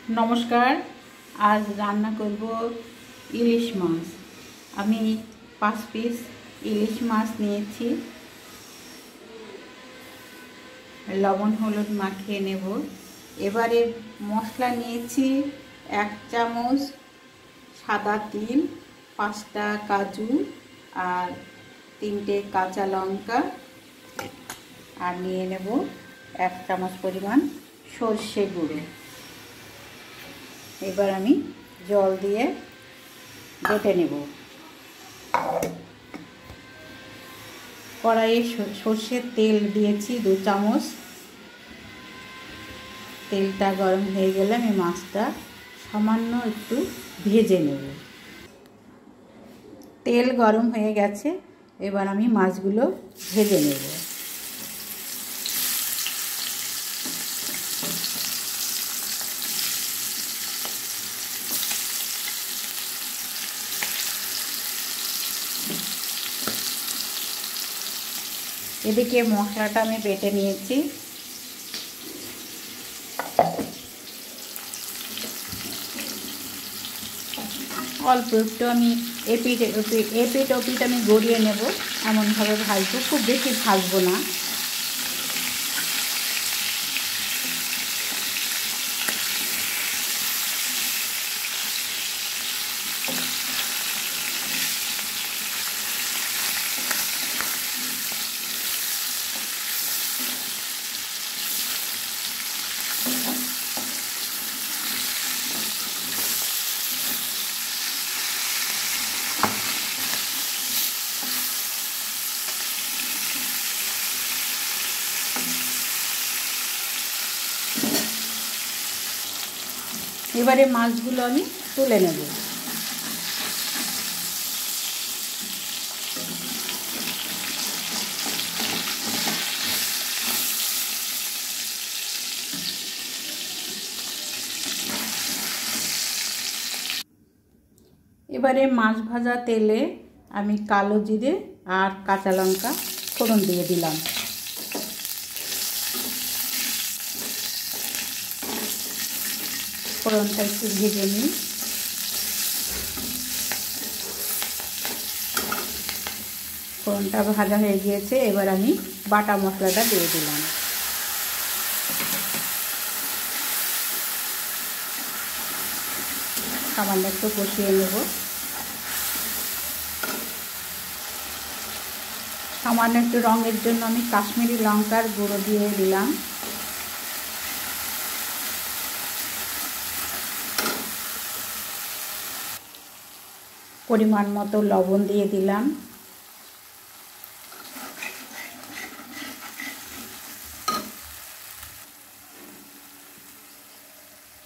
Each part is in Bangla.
नमस्कार। आज रान्ना करब इलिश माछ। आमी 5 पिस इलिश माछ निয়েছি। लवण हलुद माखिए नेब। एबारे मशला निয়েছি 1 चामच सादा तिल, 5टा काजू और 3টে काँचा लंका और निয়ে नेब 1 चामच परिमाण सर्षे गुঁড়ो। এবার আমি জল দিয়ে বেটে নেব। কড়াইয়ে সরষের তেল দিয়েছি 2 চামচ। তেলটা গরম হয়ে গেলে আমি মাছটা সামান্য একটু ভেজে নেব। তেল গরম হয়ে গেছে, এবার আমি মাছগুলো ভেজে নেব। এদিকে মশলাটা আমি বেটে নিয়েছি। অল্প একটু আমি এপিট ওপিট আমি গড়িয়ে নেব। এমনভাবে ভাজবো, খুব বেশি ভাজবো না। এবারে মাছগুলো আমি তুলে নেব। এবারে মাছ ভাজা তেলে আমি কালো জিরে আর কাঁচা লঙ্কা ফোড়ন দিয়ে দিলাম। ফোড়নটা একটু ভেজে নিই। ফোড়নটা ভাজা হয়ে গিয়েছে, এবার আমি বাটা মশলাটা দিয়ে দিলাম। সামান্য একটু কষিয়ে নেব। সামান্য একটু রঙের জন্য আমি কাশ্মীরি লঙ্কার গুঁড়ো দিয়ে দিলাম। পরিমাণ মতো লবণ দিয়ে দিলাম।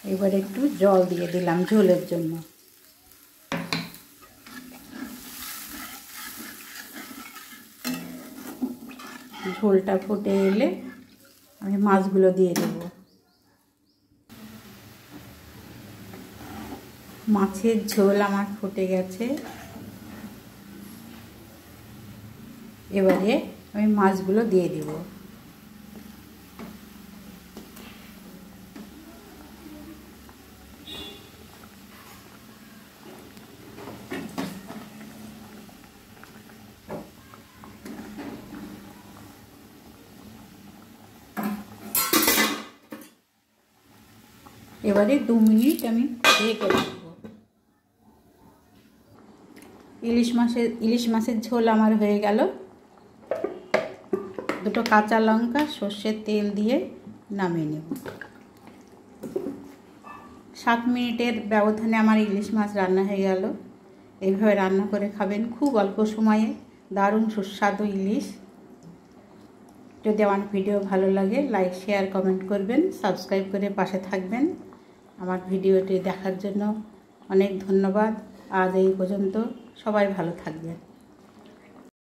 এবার একটু জল দিয়ে দিলাম ঝোলের জন্য। ঝোলটা ফুটে এলে আমি মাছগুলো দিয়ে দেব। মাছের ঝোল আমার ফুটে গেছে। এবারে আমি মাছগুলো দিয়ে দেব। এবারে 2 মিনিট আমি ঢেকে রাখব। ইলিশ মাছের ঝোল আমার হয়ে গেল। 2টো কাঁচা লঙ্কা সর্ষের তেল দিয়ে নামিয়ে নেব। 7 মিনিটের ব্যবধানে আমার ইলিশ মাছ রান্না হয়ে গেল। এইভাবে রান্না করে খাবেন, খুব অল্প সময়ে দারুণ সুস্বাদু ইলিশ। যদি আমার ভিডিও ভালো লাগে লাইক শেয়ার কমেন্ট করবেন, সাবস্ক্রাইব করে পাশে থাকবেন। আমার ভিডিওটি দেখার জন্য অনেক ধন্যবাদ। আজ এই পর্যন্ত, সবাই ভালো থাকবেন।